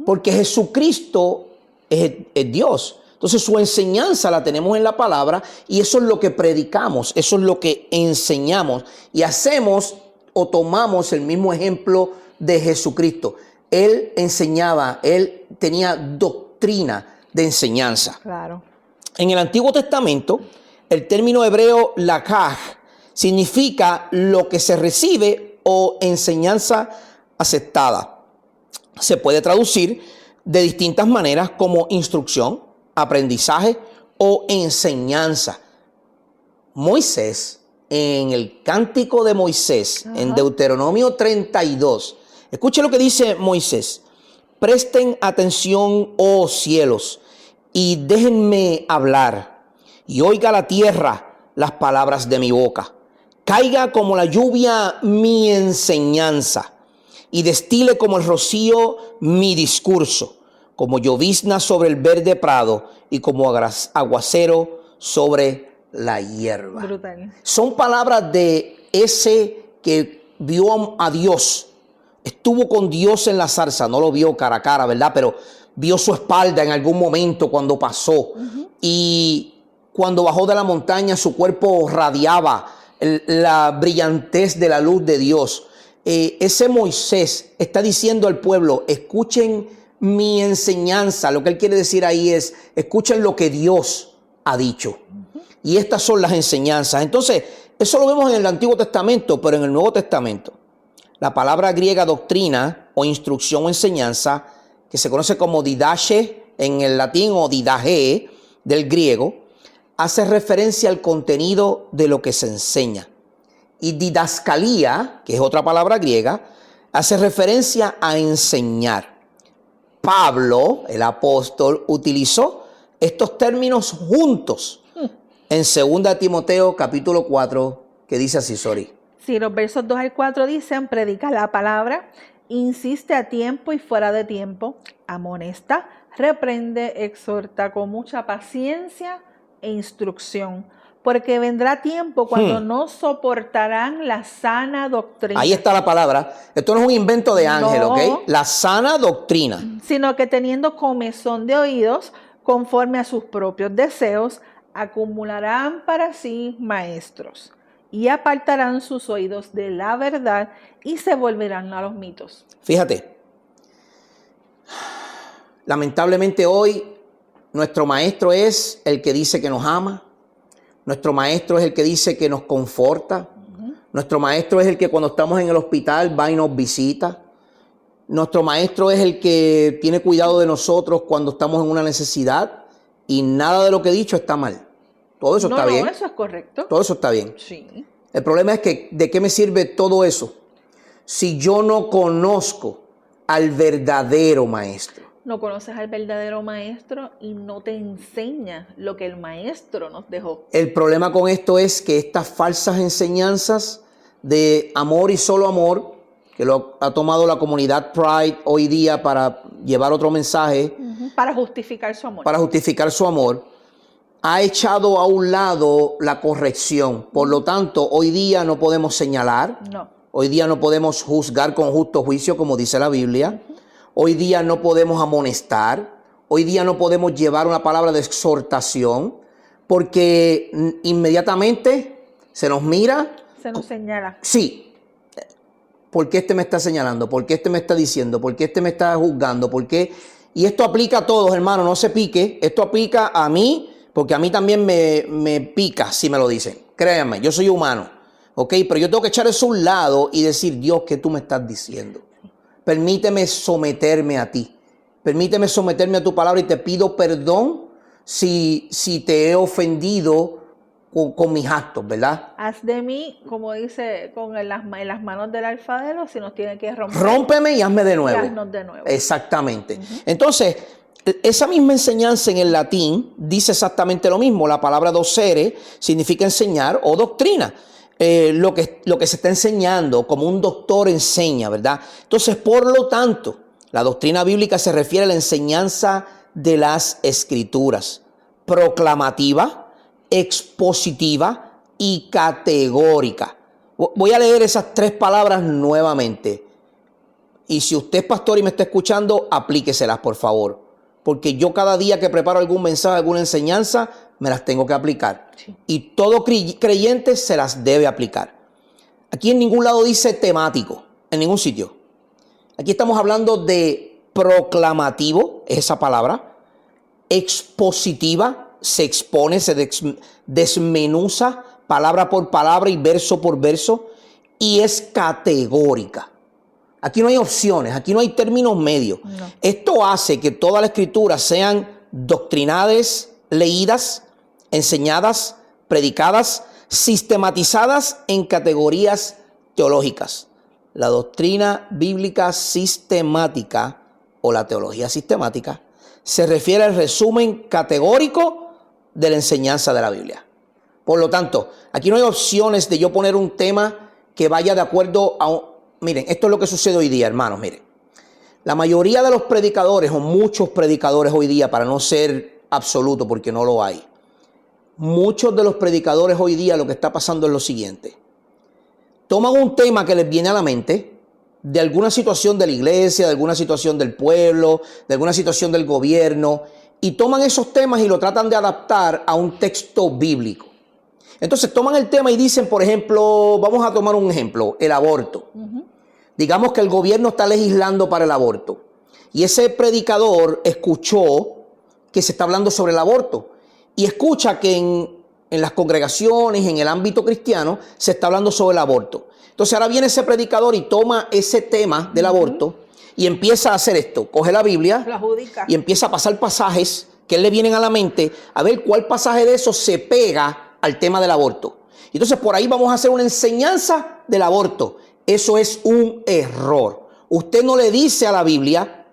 Porque Jesucristo es Dios. Entonces su enseñanza la tenemos en la palabra y eso es lo que predicamos, eso es lo que enseñamos y hacemos o tomamos el mismo ejemplo de Jesucristo. Él enseñaba, él tenía doctrina de enseñanza. Claro. En el Antiguo Testamento, el término hebreo lakaj significa lo que se recibe o enseñanza aceptada. se puede traducir de distintas maneras como instrucción, aprendizaje o enseñanza. Moisés, en el Cántico de Moisés, en Deuteronomio 32, escuche lo que dice Moisés: presten atención, oh cielos, y déjenme hablar, y oiga la tierra las palabras de mi boca. Caiga como la lluvia mi enseñanza, y destile como el rocío mi discurso, como llovizna sobre el verde prado y como aguacero sobre la hierba. Brutal. Son palabras de ese que vio a Dios, estuvo con Dios en la zarza, no lo vio cara a cara, ¿verdad? Pero vio su espalda en algún momento cuando pasó. Y cuando bajó de la montaña, su cuerpo radiaba la brillantez de la luz de Dios. Ese Moisés está diciendo al pueblo: escuchen mi enseñanza. Lo que él quiere decir ahí es: escuchen lo que Dios ha dicho. Y estas son las enseñanzas. Entonces, eso lo vemos en el Antiguo Testamento, pero en el Nuevo Testamento, la palabra griega doctrina o instrucción o enseñanza, que se conoce como didache en el latín o didache del griego, hace referencia al contenido de lo que se enseña. Y didascalía, que es otra palabra griega, hace referencia a enseñar. Pablo, el apóstol, utilizó estos términos juntos en 2 Timoteo capítulo 4, que dice así, Sí, los versos 2 al 4 dicen: predica la palabra, insiste a tiempo y fuera de tiempo, amonesta, reprende, exhorta con mucha paciencia e instrucción, porque vendrá tiempo cuando no soportarán la sana doctrina. Ahí está la palabra. Esto no es un invento de Ángel, No. ¿ok? La sana doctrina. Sino que teniendo comezón de oídos, conforme a sus propios deseos, acumularán para sí maestros y apartarán sus oídos de la verdad y se volverán a los mitos. Fíjate, lamentablemente hoy nuestro maestro es el que dice que nos ama, nuestro maestro es el que dice que nos conforta, nuestro maestro es el que cuando estamos en el hospital va y nos visita, nuestro maestro es el que tiene cuidado de nosotros cuando estamos en una necesidad, y nada de lo que he dicho está mal. Todo eso está bien. No, eso es correcto. Todo eso está bien. Sí. El problema es que ¿de qué me sirve todo eso si yo no conozco al verdadero maestro? No conoces al verdadero maestro y no te enseña lo que el maestro nos dejó. El problema con esto es que estas falsas enseñanzas de amor y solo amor, que lo ha tomado la comunidad Pride hoy día para llevar otro mensaje, Para justificar su amor. para justificar su amor, ha echado a un lado la corrección. Por lo tanto, hoy día no podemos señalar. No. Hoy día no podemos juzgar con justo juicio, como dice la Biblia. Hoy día no podemos amonestar. Hoy día no podemos llevar una palabra de exhortación, porque inmediatamente se nos mira. Se nos señala. Sí. ¿Por qué este me está señalando? ¿Por qué este me está diciendo? ¿Por qué este me está juzgando? ¿Por qué? Y esto aplica a todos, hermano. No se pique. Esto aplica a mí, porque a mí también me pica si me lo dicen. Créanme, yo soy humano. ¿Ok? Pero yo tengo que echar eso a un lado y decir: Dios, ¿qué tú me estás diciendo? Permíteme someterme a ti. Permíteme someterme a tu palabra, y te pido perdón si te he ofendido con mis actos, ¿verdad? Haz de mí, como dice, en las manos del alfarero, si nos tiene que romper. Rómpeme y hazme de nuevo. Y haznos de nuevo. Exactamente. Entonces, esa misma enseñanza en el latín dice exactamente lo mismo. La palabra docere significa enseñar o doctrina. Lo que se está enseñando, como un doctor enseña, ¿verdad? Entonces, por lo tanto, la doctrina bíblica se refiere a la enseñanza de las Escrituras, proclamativa, expositiva y categórica. Voy a leer esas tres palabras nuevamente. Y si usted es pastor y me está escuchando, aplíqueselas, por favor. Porque yo cada día que preparo algún mensaje, alguna enseñanza, me las tengo que aplicar. Sí. Y todo creyente se las debe aplicar. Aquí en ningún lado dice temático, en ningún sitio. Aquí estamos hablando de proclamativo, es esa palabra. Expositiva, se expone, se desmenuza palabra por palabra y verso por verso. Y es categórica. Aquí no hay opciones, aquí no hay términos medios. No. Esto hace que todas las escrituras sean doctrinadas, leídas, enseñadas, predicadas, sistematizadas en categorías teológicas. La doctrina bíblica sistemática o la teología sistemática se refiere al resumen categórico de la enseñanza de la Biblia. Por lo tanto, aquí no hay opciones de yo poner un tema que vaya de acuerdo a... Miren, esto es lo que sucede hoy día, hermanos, miren. La mayoría de los predicadores, o muchos predicadores hoy día, para no ser absoluto porque no lo hay, muchos de los predicadores hoy día lo que está pasando es lo siguiente. Toman un tema que les viene a la mente, de alguna situación de la iglesia, de alguna situación del pueblo, de alguna situación del gobierno, y toman esos temas y lo tratan de adaptar a un texto bíblico. Entonces toman el tema y dicen, por ejemplo, vamos a tomar un ejemplo, el aborto. Digamos que el gobierno está legislando para el aborto y ese predicador escuchó que se está hablando sobre el aborto y escucha que en las congregaciones, en el ámbito cristiano, se está hablando sobre el aborto. Entonces ahora viene ese predicador y toma ese tema del aborto y empieza a hacer esto, coge la Biblia y empieza a pasar pasajes que le vienen a la mente, a ver cuál pasaje de esos se pega al tema del aborto. Entonces por ahí vamos a hacer una enseñanza del aborto. Eso es un error. Usted no le dice a la Biblia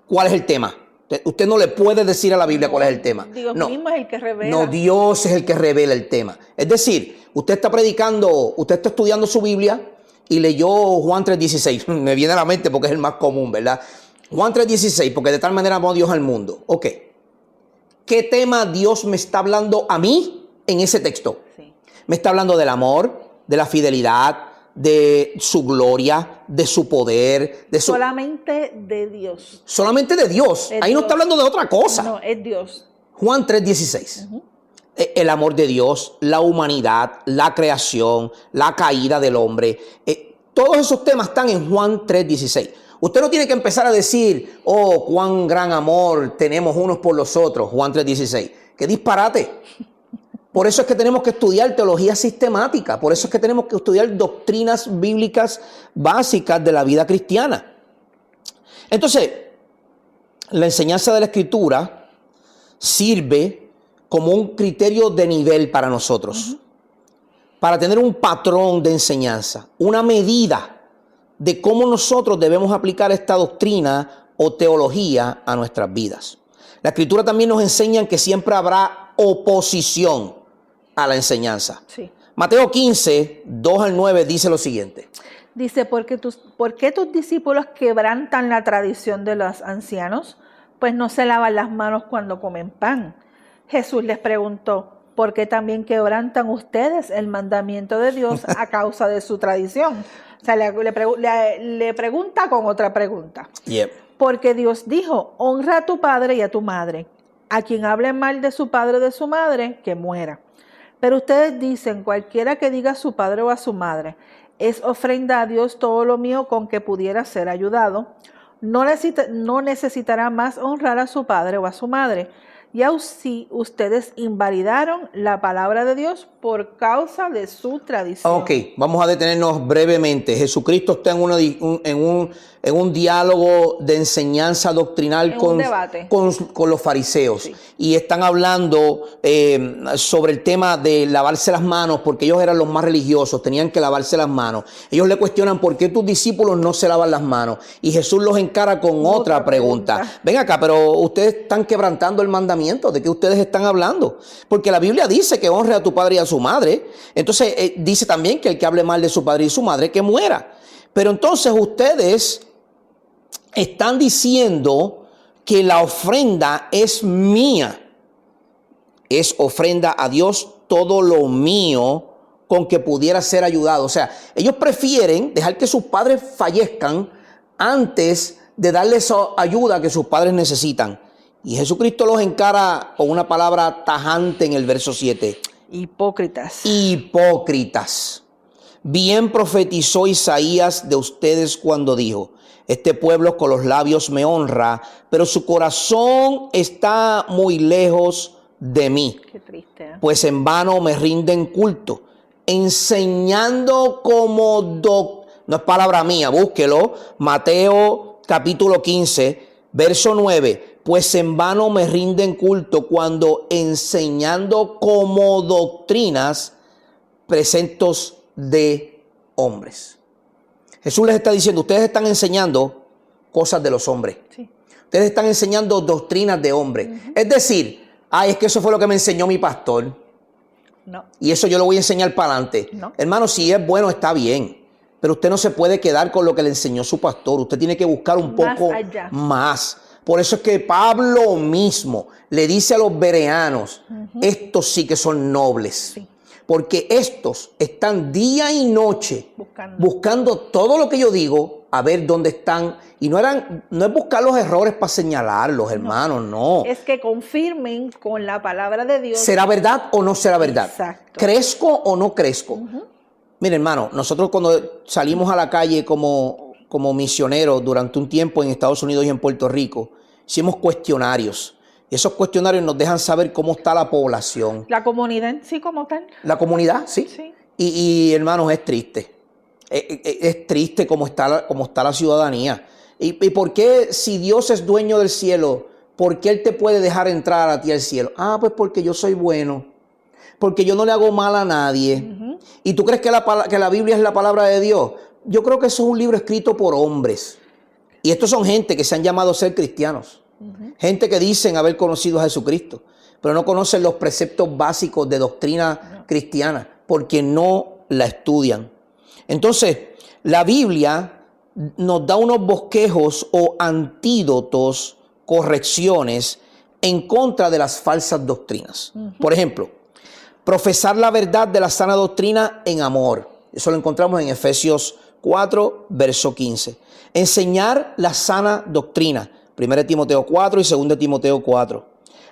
cuál es el tema. Usted no le puede decir a la Biblia cuál es el tema. Dios mismo es el que revela. No, Dios es el que revela el tema. Es decir, usted está predicando, usted está estudiando su Biblia y leyó Juan 3:16. Me viene a la mente porque es el más común, ¿verdad? Juan 3:16, porque de tal manera amó Dios al mundo. Ok. ¿Qué tema Dios me está hablando a mí en ese texto? Sí. Me está hablando del amor, de la fidelidad, de su gloria, de su poder, de su... Solamente de Dios. Solamente de Dios. Ahí no está hablando de otra cosa. No, es Dios. Juan 3:16. El amor de Dios, la humanidad, la creación, la caída del hombre. Todos esos temas están en Juan 3:16. Usted no tiene que empezar a decir, oh, cuán gran amor tenemos unos por los otros. Juan 3:16. ¡Qué disparate! Por eso es que tenemos que estudiar teología sistemática. Por eso es que tenemos que estudiar doctrinas bíblicas básicas de la vida cristiana. Entonces, la enseñanza de la Escritura sirve como un criterio de nivel para nosotros. Para tener un patrón de enseñanza, una medida de cómo nosotros debemos aplicar esta doctrina o teología a nuestras vidas. La Escritura también nos enseña que siempre habrá oposición a la enseñanza. Sí. Mateo 15, 2 al 9 dice lo siguiente. Dice, ¿por qué tus discípulos quebrantan la tradición de los ancianos? Pues no se lavan las manos cuando comen pan. Jesús les preguntó, ¿por qué también quebrantan ustedes el mandamiento de Dios a causa de su tradición? O sea, le pregunta con otra pregunta. Yep. Porque Dios dijo, honra a tu padre y a tu madre. A quien hable mal de su padre o de su madre, que muera. Pero ustedes dicen, cualquiera que diga a su padre o a su madre, es ofrenda a Dios todo lo mío con que pudiera ser ayudado, no necesitará más honrar a su padre o a su madre. Y así ustedes invalidaron la palabra de Dios por causa de su tradición. Ok, vamos a detenernos brevemente. Jesucristo está en un diálogo de enseñanza doctrinal con los fariseos. Sí. Y están hablando sobre el tema de lavarse las manos, porque ellos eran los más religiosos, tenían que lavarse las manos. Ellos le cuestionan por qué tus discípulos no se lavan las manos. Y Jesús los encara con otra pregunta. Ven acá, pero ustedes están quebrantando el mandamiento. ¿De qué ustedes están hablando? Porque la Biblia dice que honre a tu padre y a su madre. Entonces dice también que el que hable mal de su padre y su madre, que muera. Pero entonces ustedes están diciendo que la ofrenda es mía. Es ofrenda a Dios todo lo mío con que pudiera ser ayudado. O sea, ellos prefieren dejar que sus padres fallezcan antes de darles ayuda que sus padres necesitan. Y Jesucristo los encara con una palabra tajante en el verso 7. Hipócritas. Hipócritas. Bien profetizó Isaías de ustedes cuando dijo, este pueblo con los labios me honra, pero su corazón está muy lejos de mí. Qué triste, ¿eh? Pues en vano me rinden culto, enseñando como no es palabra mía, búsquelo. Mateo capítulo 15, verso 9. Pues en vano me rinden culto cuando enseñando como doctrinas preceptos de hombres. Jesús les está diciendo, ustedes están enseñando cosas de los hombres. Sí. Ustedes están enseñando doctrinas de hombres. Es decir, es que eso fue lo que me enseñó mi pastor. No. Y eso yo lo voy a enseñar para adelante. No. Hermano, si es bueno, está bien. Pero usted no se puede quedar con lo que le enseñó su pastor. Usted tiene que buscar un poco más. Por eso es que Pablo mismo le dice a los bereanos, estos sí que son nobles. Sí. Porque estos están día y noche buscando todo lo que yo digo, a ver dónde están. Y no es buscar los errores para señalarlos, hermanos, no. Es que confirmen con la palabra de Dios. ¿Será verdad o no será verdad? Exacto. ¿Crezco o no crezco? Mire, hermano, nosotros cuando salimos a la calle como misioneros durante un tiempo en Estados Unidos y en Puerto Rico, hicimos cuestionarios. Y esos cuestionarios nos dejan saber cómo está la población. La comunidad en sí como tal. La comunidad, sí. Y hermanos, es triste. Es triste cómo está la ciudadanía. ¿Y por qué, si Dios es dueño del cielo, por qué Él te puede dejar entrar a ti al cielo? Pues porque yo soy bueno. Porque yo no le hago mal a nadie. ¿Y tú crees que la Biblia es la palabra de Dios? Yo creo que eso es un libro escrito por hombres. Y estos son gente que se han llamado a ser cristianos. Gente que dicen haber conocido a Jesucristo, pero no conocen los preceptos básicos de doctrina cristiana, porque no la estudian. Entonces, la Biblia nos da unos bosquejos o antídotos, correcciones en contra de las falsas doctrinas. Por ejemplo, profesar la verdad de la sana doctrina en amor. Eso lo encontramos en Efesios 4, verso 15. Enseñar la sana doctrina. 1 Timoteo 4 y 2 Timoteo 4.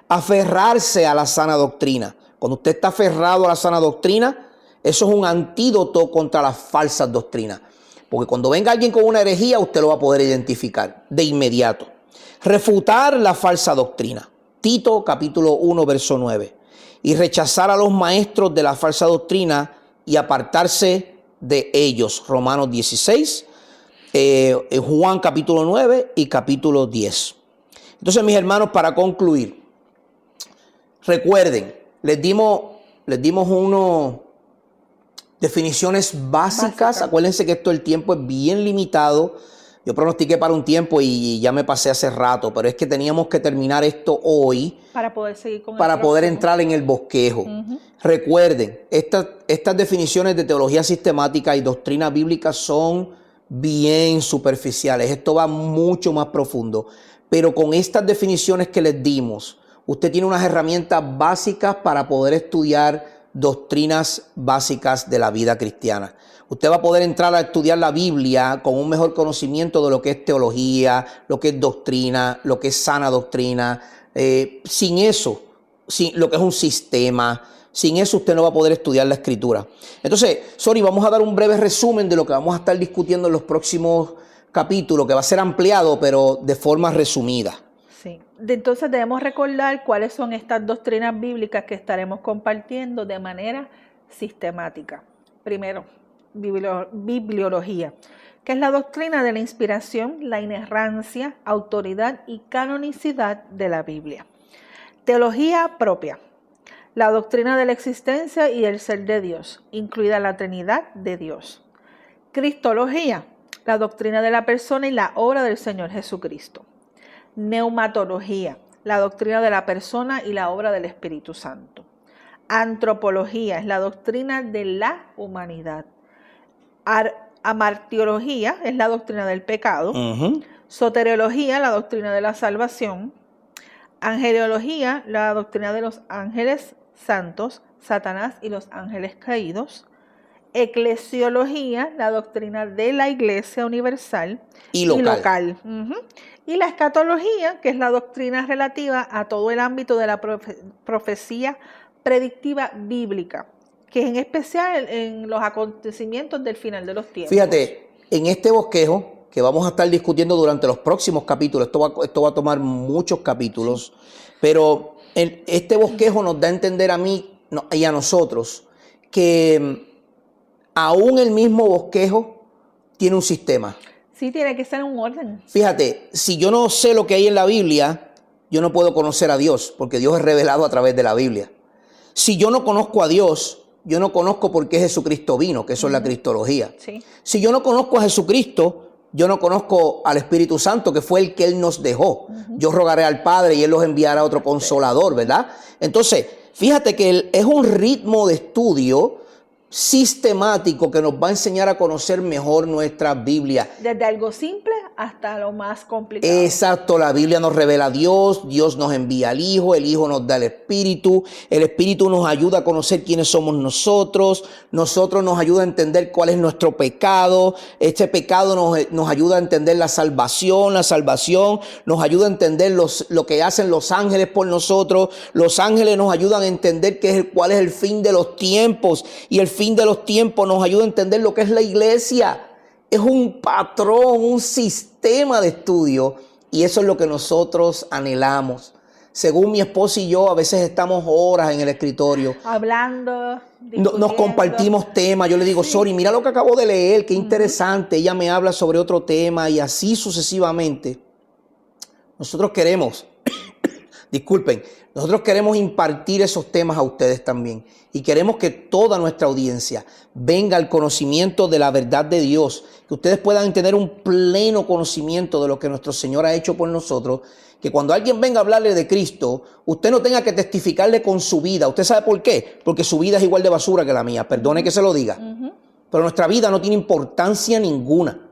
Aferrarse a la sana doctrina. Cuando usted está aferrado a la sana doctrina, eso es un antídoto contra las falsas doctrinas. Porque cuando venga alguien con una herejía, usted lo va a poder identificar de inmediato. Refutar la falsa doctrina. Tito capítulo 1, verso 9. Y rechazar a los maestros de la falsa doctrina y apartarse de ellos. Romanos 16, Juan capítulo 9 y capítulo 10. Entonces, mis hermanos, para concluir, recuerden, les dimos unas definiciones básicas. Acuérdense que el tiempo es bien limitado. Yo pronostiqué para un tiempo y ya me pasé hace rato, pero es que teníamos que terminar esto hoy para poder seguir con para poder entrar en el bosquejo. Recuerden, estas definiciones de teología sistemática y doctrina bíblica son bien superficiales. Esto va mucho más profundo. Pero con estas definiciones que les dimos, usted tiene unas herramientas básicas para poder estudiar doctrinas básicas de la vida cristiana. Usted va a poder entrar a estudiar la Biblia con un mejor conocimiento de lo que es teología, lo que es doctrina, lo que es sana doctrina. Sin eso, sin lo que es un sistema, sin eso usted no va a poder estudiar la Escritura. Entonces, vamos a dar un breve resumen de lo que vamos a estar discutiendo en los próximos capítulos, que va a ser ampliado, pero de forma resumida. Sí. Entonces debemos recordar cuáles son estas doctrinas bíblicas que estaremos compartiendo de manera sistemática. Primero, bibliología, que es la doctrina de la inspiración, la inerrancia, autoridad y canonicidad de la Biblia. Teología propia, la doctrina de la existencia y el ser de Dios, incluida la Trinidad de Dios. Cristología, la doctrina de la persona y la obra del Señor Jesucristo. Neumatología, la doctrina de la persona y la obra del Espíritu Santo. Antropología, es la doctrina de la humanidad. Amartiología, es la doctrina del pecado. Soteriología, la doctrina de la salvación. Angelología, la doctrina de los ángeles santos, Satanás y los ángeles caídos. Eclesiología, la doctrina de la iglesia universal y local. Y la escatología, que es la doctrina relativa a todo el ámbito de la profecía predictiva bíblica, que es en especial en los acontecimientos del final de los tiempos. Fíjate, en este bosquejo que vamos a estar discutiendo durante los próximos capítulos, esto va a tomar muchos capítulos, pero este bosquejo nos da a entender a mí y a nosotros que aún el mismo bosquejo tiene un sistema. Sí, tiene que ser un orden. Fíjate, si yo no sé lo que hay en la Biblia, yo no puedo conocer a Dios, porque Dios es revelado a través de la Biblia. Si yo no conozco a Dios, yo no conozco por qué Jesucristo vino, que eso es la cristología. Sí. Si yo no conozco a Jesucristo, yo no conozco al Espíritu Santo, que fue el que Él nos dejó. Yo rogaré al Padre y Él los enviará a otro consolador, ¿verdad? Entonces, fíjate que es un ritmo de estudio sistemático que nos va a enseñar a conocer mejor nuestra Biblia. Desde algo simple hasta lo más complicado. Exacto, la Biblia nos revela a Dios, Dios nos envía al Hijo, el Hijo nos da el Espíritu nos ayuda a conocer quiénes somos nosotros nos ayuda a entender cuál es nuestro pecado, este pecado nos ayuda a entender la salvación nos ayuda a entender lo que hacen los ángeles por nosotros, los ángeles nos ayudan a entender cuál es el fin de los tiempos, y el fin de los tiempos nos ayuda a entender lo que es la iglesia. Es un patrón, un sistema de estudio, y eso es lo que nosotros anhelamos. Según mi esposa y yo, a veces estamos horas en el escritorio. Hablando, nos compartimos temas. Yo le digo, Sori, mira lo que acabo de leer, qué interesante. Ella me habla sobre otro tema y así sucesivamente. Nosotros queremos, nosotros queremos impartir esos temas a ustedes también. Y queremos que toda nuestra audiencia venga al conocimiento de la verdad de Dios. Que ustedes puedan tener un pleno conocimiento de lo que nuestro Señor ha hecho por nosotros. Que cuando alguien venga a hablarle de Cristo, usted no tenga que testificarle con su vida. ¿Usted sabe por qué? Porque su vida es igual de basura que la mía. Perdone que se lo diga. Pero nuestra vida no tiene importancia ninguna.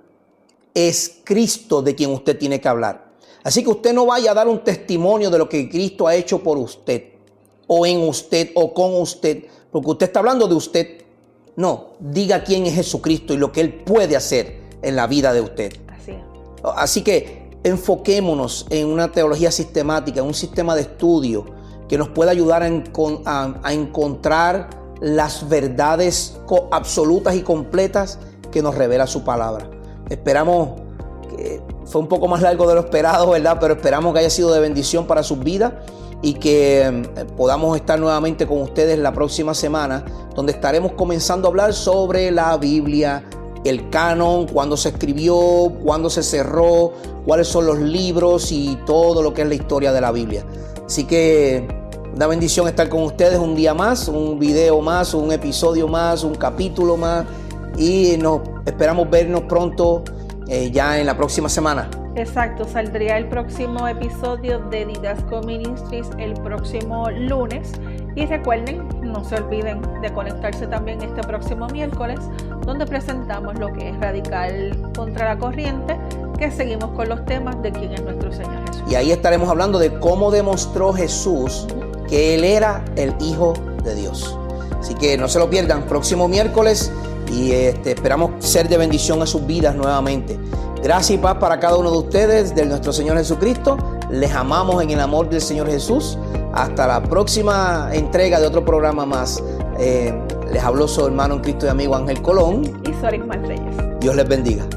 Es Cristo de quien usted tiene que hablar. Así que usted no vaya a dar un testimonio de lo que Cristo ha hecho por usted, o en usted, o con usted, porque usted está hablando de usted. No, diga quién es Jesucristo y lo que Él puede hacer en la vida de usted. Así que enfoquémonos en una teología sistemática, en un sistema de estudio que nos pueda ayudar a encontrar las verdades absolutas y completas que nos revela su palabra. Esperamos que fue un poco más largo de lo esperado, ¿verdad? Pero esperamos que haya sido de bendición para sus vidas y que podamos estar nuevamente con ustedes la próxima semana, donde estaremos comenzando a hablar sobre la Biblia, el canon, cuándo se escribió, cuándo se cerró, cuáles son los libros y todo lo que es la historia de la Biblia. Así que una bendición estar con ustedes un día más, un video más, un episodio más, un capítulo más, y esperamos vernos pronto ya en la próxima semana. Exacto, saldría el próximo episodio de Didasco Ministries el próximo lunes. Y recuerden, no se olviden de conectarse también este próximo miércoles, donde presentamos lo que es Radical contra la Corriente, que seguimos con los temas de quién es nuestro Señor Jesús. Y ahí estaremos hablando de cómo demostró Jesús que Él era el Hijo de Dios. Así que no se lo pierdan, próximo miércoles, y esperamos ser de bendición a sus vidas nuevamente. Gracias y paz para cada uno de ustedes, de nuestro Señor Jesucristo. Les amamos en el amor del Señor Jesús. Hasta la próxima entrega de otro programa más. Les habló su hermano en Cristo y amigo Ángel Colón. Y Soris Reyes. Dios les bendiga.